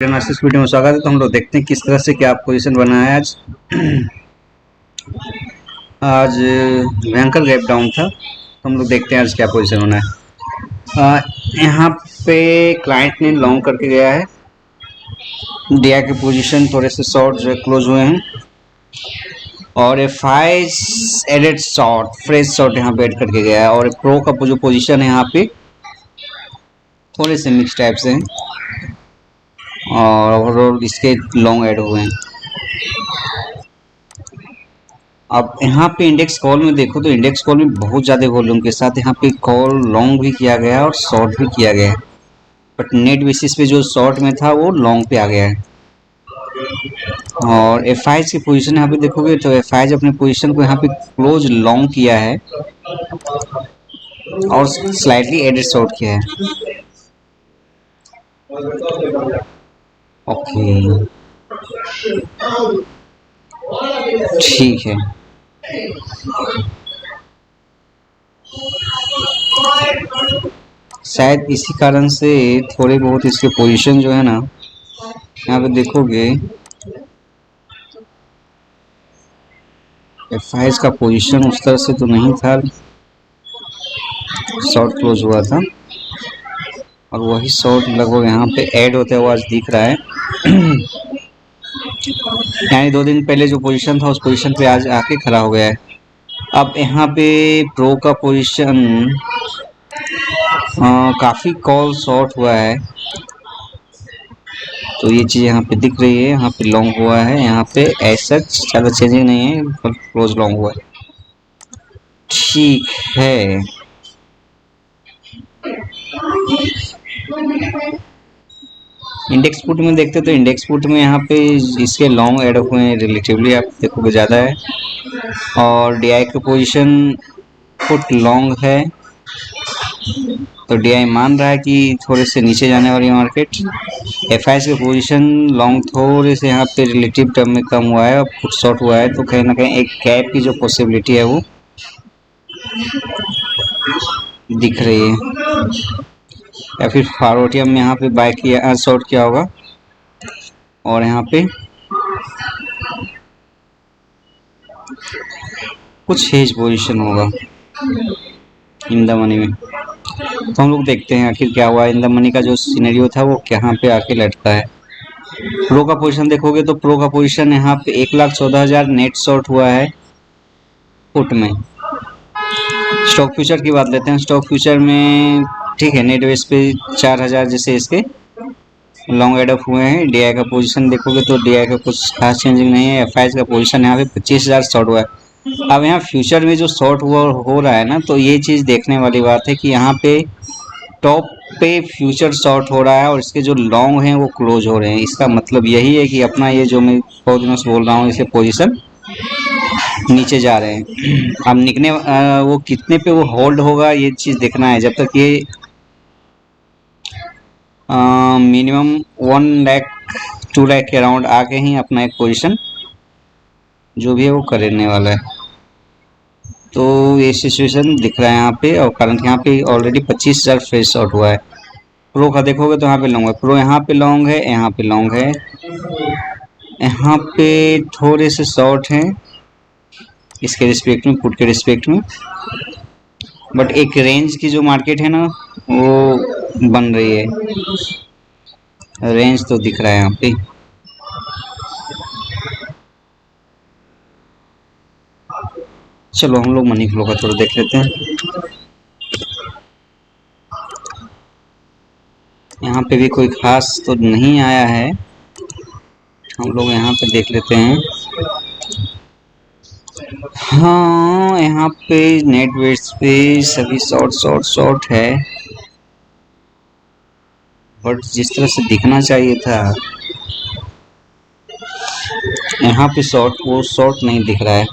इस वीडियो में स्वागत है। तो हम लोग देखते हैं किस तरह से क्या पोजीशन बना है आज। आज भयंकर गैप डाउन था, तो हम लोग देखते हैं आज क्या पोजीशन होना है। यहाँ पे क्लाइंट ने लॉन्ग करके गया है, डीआई के पोजीशन थोड़े से शॉर्ट जो है क्लोज हुए हैं, और एफ5 एडेड शॉर्ट फ्रेश शॉर्ट यहाँ पे ऐड करके गया है, और प्रो का जो पोजीशन है यहाँ पे थोड़े से मिक्स टाइप से हैं, और ओवरऑल इसके लॉन्ग ऐड हुए हैं। अब यहाँ पे इंडेक्स कॉल में देखो तो इंडेक्स कॉल में बहुत ज़्यादा वॉल्यूम के साथ यहाँ पे कॉल लॉन्ग भी किया गया है और शॉर्ट भी किया गया है, बट नेट बेसिस पे जो शॉर्ट में था वो लॉन्ग पे आ गया है। और एफ5 की पोजीशन यहाँ पे देखोगे तो एफ5 अपने पोजीशन को यहाँ पे क्लोज लॉन्ग किया है और स्लाइटली एडेड शॉर्ट किया है। ओके, ठीक है। शायद इसी कारण से थोड़े बहुत इसके पोजीशन जो है ना, यहाँ पे देखोगे एफ5 का पोजीशन उस तरह से तो नहीं था, शॉर्ट क्लोज हुआ था और वही शॉर्ट लगभग यहाँ पे ऐड होते हुए आज दिख रहा है। यानी 2 दिन पहले जो पोजीशन था उस पोजीशन पे आज आके खड़ा हो गया है। अब यहाँ पे प्रो का पोजीशन काफ़ी कॉल शॉर्ट हुआ है, तो ये चीज़ यहाँ पे दिख रही है। यहाँ पे लॉन्ग हुआ है, यहाँ पे ऐसा ज़्यादा चेंजिंग नहीं है, पर क्लोज लॉन्ग हुआ है। ठीक है, इंडेक्स पुट में देखते तो इंडेक्स पुट में यहाँ पे इसके लॉन्ग ऐड हुए हैं, रिलेटिवली आप देखोगे ज़्यादा है, और डीआई का पोजीशन पुट लॉन्ग है, तो डीआई मान रहा है कि थोड़े से नीचे जाने वाली मार्केट। एफ5 के पोजीशन लॉन्ग थोड़े से यहाँ पे रिलेटिव टर्म में कम हुआ है और पुट शॉर्ट हुआ है, तो कहीं ना कहीं एक गैप की जो पॉसिबिलिटी है वो दिख रही है, या फिर फॉरवर्डियम में यहाँ पे बाय किया शॉर्ट किया होगा और यहाँ पे कुछ हेज पोजीशन होगा इन द मनी में। तो हम लोग देखते हैं आखिर क्या हुआ। इन द मनी का जो सिनेरियो था वो कहाँ पे आके लटका है। प्रो का पोजीशन देखोगे तो प्रो का पोजीशन यहाँ पे 1,14,000 नेट शॉर्ट हुआ है पुट में। स्टॉक फ्यूचर की बात लेते हैं। स्टॉक फ्यूचर में ठीक है, नेट बेस पे 4,000 जैसे इसके लॉन्ग एड अप हुए हैं। डीआई का पोजीशन देखोगे तो डीआई का कुछ खास चेंजिंग नहीं है। एफ5 का पोजीशन यहाँ पे 25,000 शॉर्ट हुआ है। अब यहाँ फ्यूचर में जो शॉर्ट हुआ हो रहा है ना, तो ये चीज़ देखने वाली बात है कि यहाँ पे टॉप पे फ्यूचर शॉर्ट हो रहा है और इसके जो लॉन्ग हैं वो क्लोज हो रहे हैं। इसका मतलब यही है कि अपना ये जो मैं बहुत दिनों से बोल रहा हूँ, इसे पोजीशन नीचे जा रहे हैं। अब निकने वो कितने पे वो होल्ड होगा ये चीज़ देखना है। जब तक ये मिनिमम 1 लाख 2 लाख के अराउंड आके ही अपना एक पोजीशन जो भी है वो करने वाला है। तो ये सिचुएशन दिख रहा है यहाँ पे, और कारण यहाँ पे ऑलरेडी 25,000 फ्रेश शॉर्ट हुआ है। प्रो का देखोगे तो यहाँ पे लॉन्ग है, प्रो यहाँ पे लॉन्ग है, यहाँ पे लॉन्ग है, यहाँ पे थोड़े से शॉर्ट हैं इसके रिस्पेक्ट में, पुट के रिस्पेक्ट में, बट एक रेंज की जो मार्केट है ना वो बन रही है। रेंज तो दिख रहा है यहाँ पे। चलो हम लोग मनी फ्लो का थोड़ा देख लेते हैं। यहाँ पे भी कोई खास तो नहीं आया है, हम लोग यहाँ पे देख लेते हैं। हाँ, यहाँ पे नेट वेट्स पे सभी शॉर्ट शॉर्ट शॉर्ट है, बट जिस तरह से दिखना चाहिए था यहाँ पे शॉर्ट वो शॉर्ट नहीं दिख रहा है।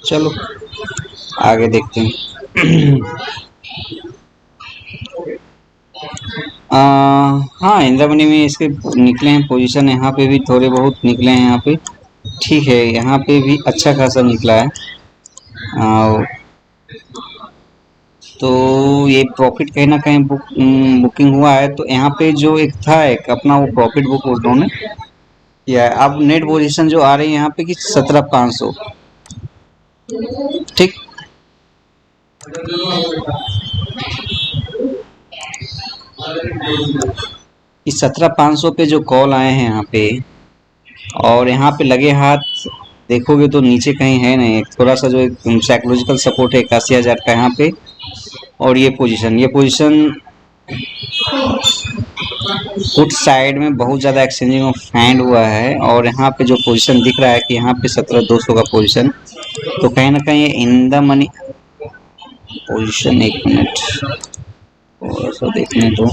चलो आगे देखते हैं। हाँ, इन द मनी में इसके निकले हैं पोजीशन, यहाँ पे भी थोड़े बहुत निकले हैं। यहाँ पे ठीक है, यहाँ पे भी अच्छा खासा निकला है। तो ये प्रॉफिट कहीं ना कहीं बुकिंग हुआ है। तो यहाँ पे जो एक था एक अपना वो प्रॉफिट बुक उन्होंने किया है। अब नेट पोजीशन जो आ रही है यहाँ पे कि 17,500, ठीक। इस 17,500 पे जो कॉल आए हैं यहाँ पे, और यहाँ पे लगे हाथ देखोगे तो नीचे कहीं है नहीं। एक थोड़ा सा जो एक साइकोलॉजिकल सपोर्ट है 81,000 का यहाँ पे। और ये पोजीशन पुट साइड में बहुत ज़्यादा एक्सचेंजिंग ऑफ हैंड हुआ है। और यहाँ पे जो पोजीशन दिख रहा है कि यहाँ पे 17,200 का पोजीशन, तो कहीं ना कहीं इन द मनी पोजीशन, एक मिनट थोड़ा सा देखने दो।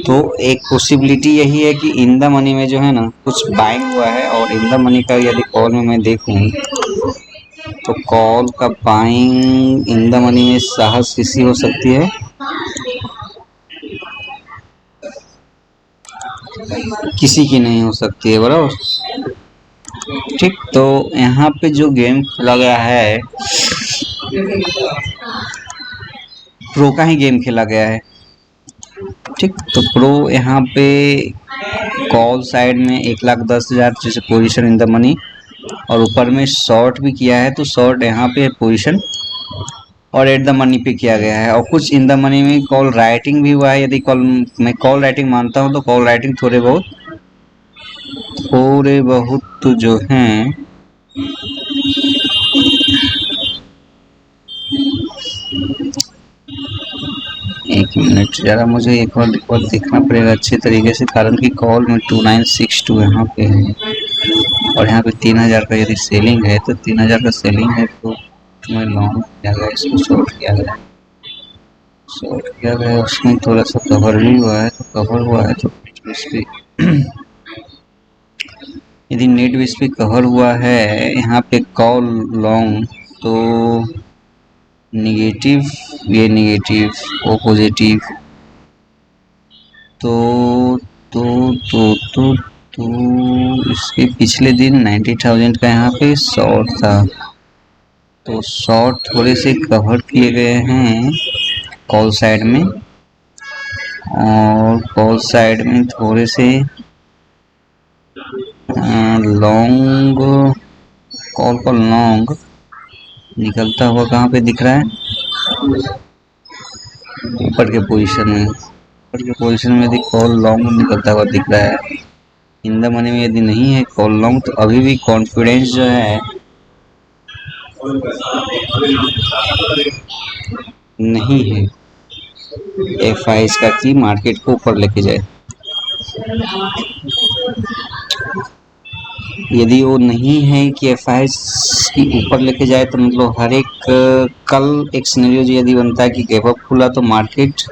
तो एक पॉसिबिलिटी यही है कि इन द मनी में जो है ना कुछ बाइंग हुआ है। और इन द मनी का यदि कॉल में मैं देखूं तो कॉल का बाइंग इन द मनी में साहस किसी हो सकती है, किसी की नहीं हो सकती है, बराबर, ठीक। तो यहाँ पे जो गेम खेला गया है प्रो का ही गेम खेला गया है, ठीक। तो प्रो यहाँ पे कॉल साइड में 1,10,000 जैसे पोजीशन इन द मनी, और ऊपर में शॉर्ट भी किया है। तो शॉर्ट यहाँ पे पोजीशन और एट द मनी पे किया गया है। और कुछ इन द मनी में कॉल राइटिंग भी हुआ है। यदि मैं कॉल राइटिंग मानता हूँ तो कॉल राइटिंग थोड़े बहुत तो जो हैं एक मिनट ज़रा मुझे एक बार देखना पड़ेगा अच्छे तरीके से, कारण कि कॉल में 2962 यहाँ पे है और यहाँ पे 3,000 का यदि सेलिंग है तो 3,000 का सेलिंग है तो तुम्हें लॉन्ग किया गया, इसको शॉर्ट किया गया, उसमें थोड़ा सा कवर भी हुआ है। तो कवर हुआ है तो इस पर यदि नेट बेस पे कवर हुआ है यहाँ पे कॉल लॉन्ग, तो नेगेटिव, ये नेगेटिव, वो पॉजिटिव, तो इसके पिछले दिन 90,000 का यहाँ पे शॉर्ट था। तो शॉर्ट थोड़े से कवर किए गए हैं कॉल साइड में, और कॉल साइड में थोड़े से लॉन्ग, कॉल का लॉन्ग निकलता हुआ कहाँ पे दिख रहा है, ऊपर के पोजीशन में। ऊपर के पोजीशन में यदि कॉल लॉन्ग निकलता हुआ दिख रहा है इन द मनी में, यदि नहीं है कॉल लॉन्ग, तो अभी भी कॉन्फिडेंस जो है नहीं है FI का कि मार्केट को ऊपर लेके जाए। यदि वो नहीं है कि FI की ऊपर लेके जाए तो मतलब हर एक कल एक सिनेरियो यदि बनता है कि गैप अप खुला तो मार्केट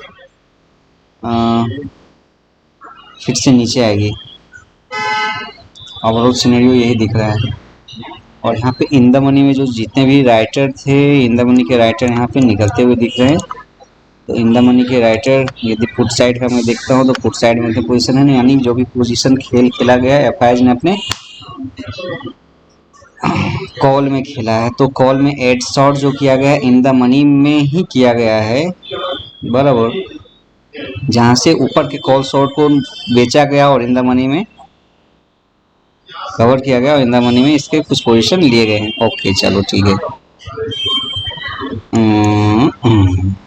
फिर से नीचे आएगी। ओवरऑल सिनेरियो यही दिख रहा है। और यहाँ पे इन द मनी में जो जितने भी राइटर थे, इन द मनी के राइटर यहाँ पे निकलते हुए दिख रहे हैं। तो इन द मनी के राइटर यदि पुट साइड का मैं देखता हूँ तो पुट साइड में तो पोजीशन है, यानी जो भी पोजीशन खेला गया है FI ने अपने कॉल में खेला है। तो कॉल में एड शॉर्ट जो किया गया है इन द मनी में ही किया गया है, बराबर, जहाँ से ऊपर के कॉल शॉर्ट को बेचा गया और इन द मनी में कवर किया गया और इन द मनी में इसके कुछ पोजीशन लिए गए हैं। ओके चलो ठीक है।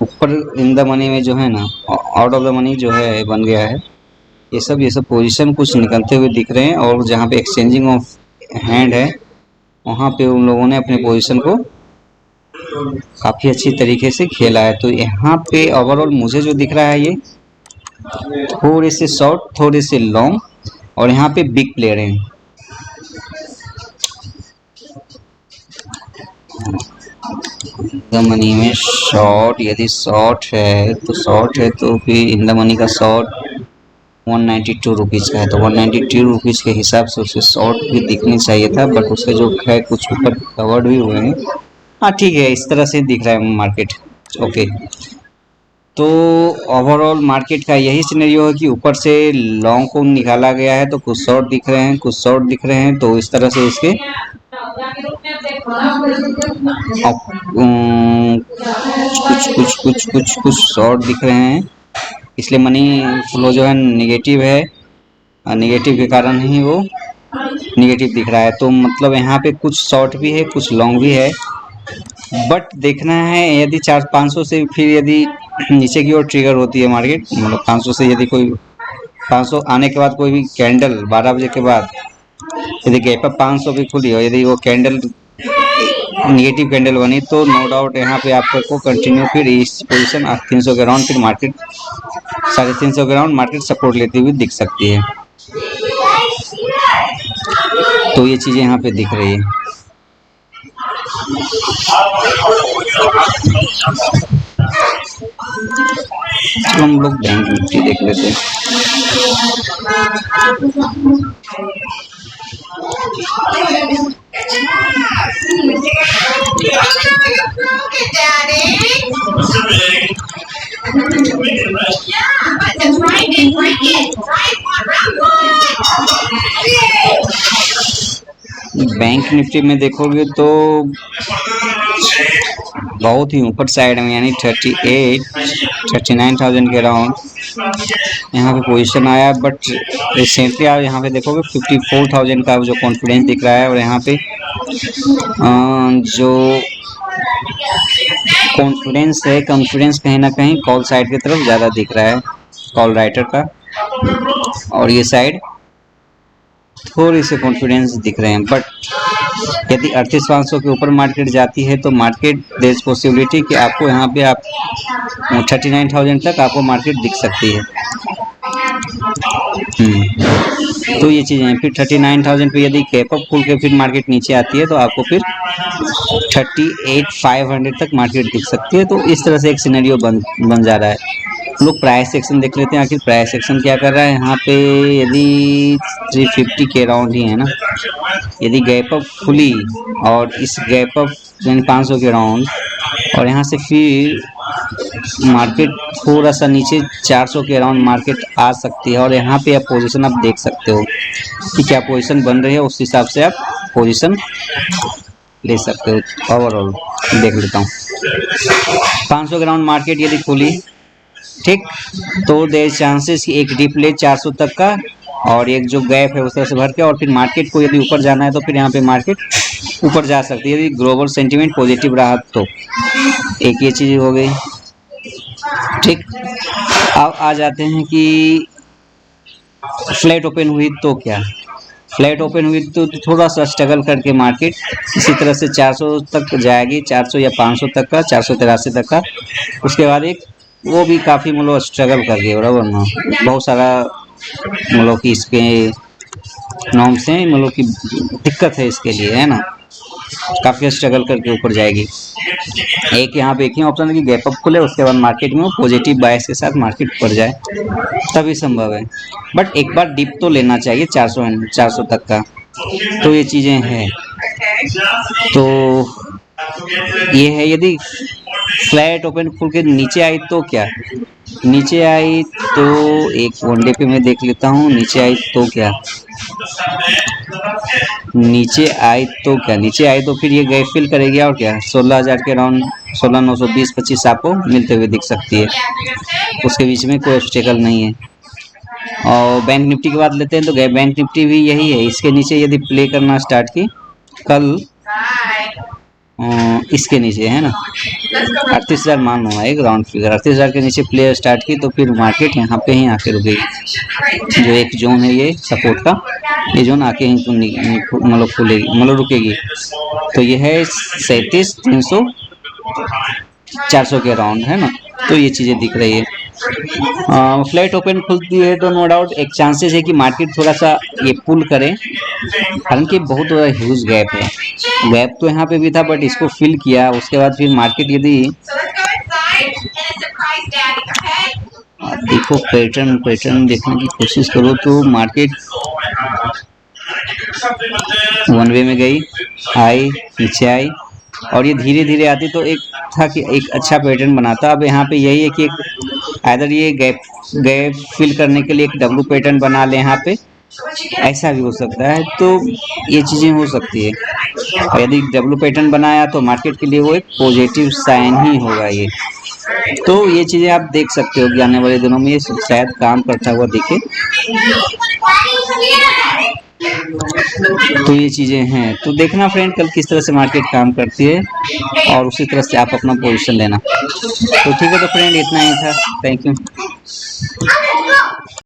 ऊपर इन द मनी में जो है ना, आउट ऑफ द मनी जो है बन गया है। ये सब पोजीशन कुछ निकलते हुए दिख रहे हैं। और जहाँ पे एक्सचेंजिंग ऑफ हैंड है वहाँ पे उन लोगों ने अपने पोजीशन को काफ़ी अच्छी तरीके से खेला है। तो यहाँ पे ओवरऑल मुझे जो दिख रहा है ये थोड़े से शॉर्ट, थोड़े से लॉन्ग, और यहाँ पे बिग प्लेयर हैं। इन द मनी में शॉर्ट, यदि शॉर्ट है तो फिर इन द मनी का शॉर्ट 192 रुपीज़ का है। तो 192 रुपीज़ के हिसाब से उसे शॉर्ट भी दिखनी चाहिए था, बट उसके जो है कुछ ऊपर कवर्ड भी हुए हैं। हाँ ठीक है, इस तरह से दिख रहा है मार्केट। ओके, तो ओवरऑल मार्केट का यही सिनेरियो है कि ऊपर से लॉन्ग को निकाला गया है तो कुछ शॉर्ट दिख रहे हैं, कुछ शॉर्ट दिख रहे हैं। तो इस तरह से इसके कुछ शॉर्ट दिख रहे हैं, इसलिए मनी फ्लो जो है निगेटिव है, और निगेटिव के कारण ही वो निगेटिव दिख रहा है। तो मतलब यहाँ पे कुछ शॉर्ट भी है, कुछ लॉन्ग भी है, बट देखना है यदि 400-500 से फिर यदि नीचे की ओर ट्रिगर होती है मार्केट, मतलब 500 से यदि कोई 500 आने के बाद कोई भी कैंडल 12 बजे के बाद यदि गैप अप 500 भी खुली हो, यदि वो कैंडल निगेटिव कैंडल बनी, तो नो डाउट यहाँ पे आपको कंटिन्यू फिर इस पोजीशन 300 के राउंड फिर मार्केट 350 के राउंड मार्केट सपोर्ट लेती हुई दिख सकती है। तो ये चीज़ें यहाँ पे दिख रही है। तो हम लोग बैंक निफ्टी देख लेते हैं। बैंक निफ्टी में देखोगे तो बहुत ही ऊपर साइड में, यानी 39,000 के अराउंड यहाँ पे पोजीशन आया, बट रिसेंटली आप यहाँ पे देखोगे 54,000 का जो कॉन्फिडेंस दिख रहा है, और यहाँ पे जो कॉन्फिडेंस है, कॉन्फिडेंस कहीं ना कहीं कॉल साइड की तरफ ज़्यादा दिख रहा है, कॉल राइटर का, और ये साइड थोड़ी से कॉन्फिडेंस दिख रहे हैं। बट यदि 38,500 के ऊपर मार्केट जाती है तो मार्केट देयर इज पॉसिबिलिटी कि आपको यहाँ पे आप 39,000 तक आपको मार्केट दिख सकती है। तो ये चीज़ें हैं। फिर 39,000 पे यदि कैप अप खुल के फिर मार्केट नीचे आती है तो आपको फिर 38,500 तक मार्केट दिख सकती है। तो इस तरह से एक सिनेरियो बन जा रहा है। लोग प्राइस सेक्शन देख लेते हैं, आखिर प्राइस सेक्शन क्या कर रहा है। यहाँ पे यदि 350 के राउंड ही है ना, यदि गैप अप खुली और इस गैप अप यानी 500 के राउंड, और यहाँ से फिर मार्केट थोड़ा सा नीचे 400 के अराउंड मार्केट आ सकती है, और यहाँ पे आप पोजीशन आप देख सकते हो कि क्या पोजीशन बन रही है, उस हिसाब से आप पोजीशन ले सकते हो। ओवरऑल देख लेता हूँ 500 के राउंड मार्केट यदि खुली, ठीक, तो देयर चांसेस कि एक डिप ले 400 तक का, और एक जो गैप है उस तरह से भर के, और फिर मार्केट को यदि ऊपर जाना है तो फिर यहाँ पे मार्केट ऊपर जा सकती है यदि ग्लोबल सेंटीमेंट पॉजिटिव रहा तो। एक ये चीज़ हो गई, ठीक। अब आ जाते हैं कि फ्लैट ओपन हुई तो क्या, फ्लैट ओपन हुई तो थोड़ा सा स्ट्रगल करके मार्केट इसी तरह से 400 तक जाएगी, 400 या 500 तक का, 483 तक का। उसके बाद एक वो भी काफ़ी मतलब स्ट्रगल कर गया, बराबर ना, बहुत सारा मतलब कि इसके नॉर्म्स हैं, मतलब कि दिक्कत है इसके लिए, है ना, काफ़ी स्ट्रगल करके ऊपर जाएगी। एक यहाँ पे एक ही ऑप्शन है कि गैप अप खुले, उसके बाद मार्केट में वो पॉजिटिव बायस के साथ मार्केट ऊपर जाए, तभी संभव है। बट एक बार डिप तो लेना चाहिए 400 तक का। तो ये चीज़ें हैं। तो ये है, यदि फ्लैट ओपन खुल के नीचे आई तो क्या, नीचे आई तो एक वनडे पे मैं देख लेता हूँ, नीचे आई तो क्या, नीचे आई तो क्या, नीचे आई तो फिर ये गैप फिल करेगी, और क्या 16,000 के राउंड 16,920-25 आपको मिलते हुए दिख सकती है, उसके बीच में कोई ऑब्स्टेकल नहीं है। और बैंक निफ्टी की बात लेते हैं तो बैंक निफ्टी भी यही है, इसके नीचे यदि प्ले करना स्टार्ट की कल, इसके नीचे है ना 38,000 मान हुआ एक राउंड फिगर, 38,000 के नीचे प्ले स्टार्ट की तो फिर मार्केट यहाँ पे ही आके रुकेगी। जो एक जोन है ये सपोर्ट का, ये जोन आके ही मतलब खुलेगी, मतलब रुकेगी। तो ये है 37,300 400 के राउंड, है ना। तो ये चीज़ें दिख रही है। फ्लैट ओपन खुलती है तो नो डाउट एक चांसेस है कि मार्केट थोड़ा सा ये पुल करे, हालांकि बहुत बड़ा ह्यूज गैप है, गैप तो यहाँ पे भी था बट इसको फिल किया, उसके बाद फिर मार्केट यदि देखो पैटर्न देखने की कोशिश करो तो मार्केट वन वे में गई, आई, नीचे आई, और ये धीरे धीरे आती तो एक था कि एक अच्छा पैटर्न बनाता। अब यहाँ पे यही है कि एक आइदर ये गैप फिल करने के लिए एक डब्ल्यू पैटर्न बना ले यहाँ पे, ऐसा भी हो सकता है, तो ये चीज़ें हो सकती है। और यदि डब्ल्यू पैटर्न बनाया तो मार्केट के लिए वो एक पॉजिटिव साइन ही होगा ये। तो ये चीज़ें आप देख सकते हो कि आने वाले दिनों में ये शायद काम करता हुआ दिखे। तो ये चीज़ें हैं, तो देखना फ्रेंड कल किस तरह से मार्केट काम करती है और उसी तरह से आप अपना पोजीशन लेना। तो ठीक है, तो फ्रेंड इतना ही था। Thank you.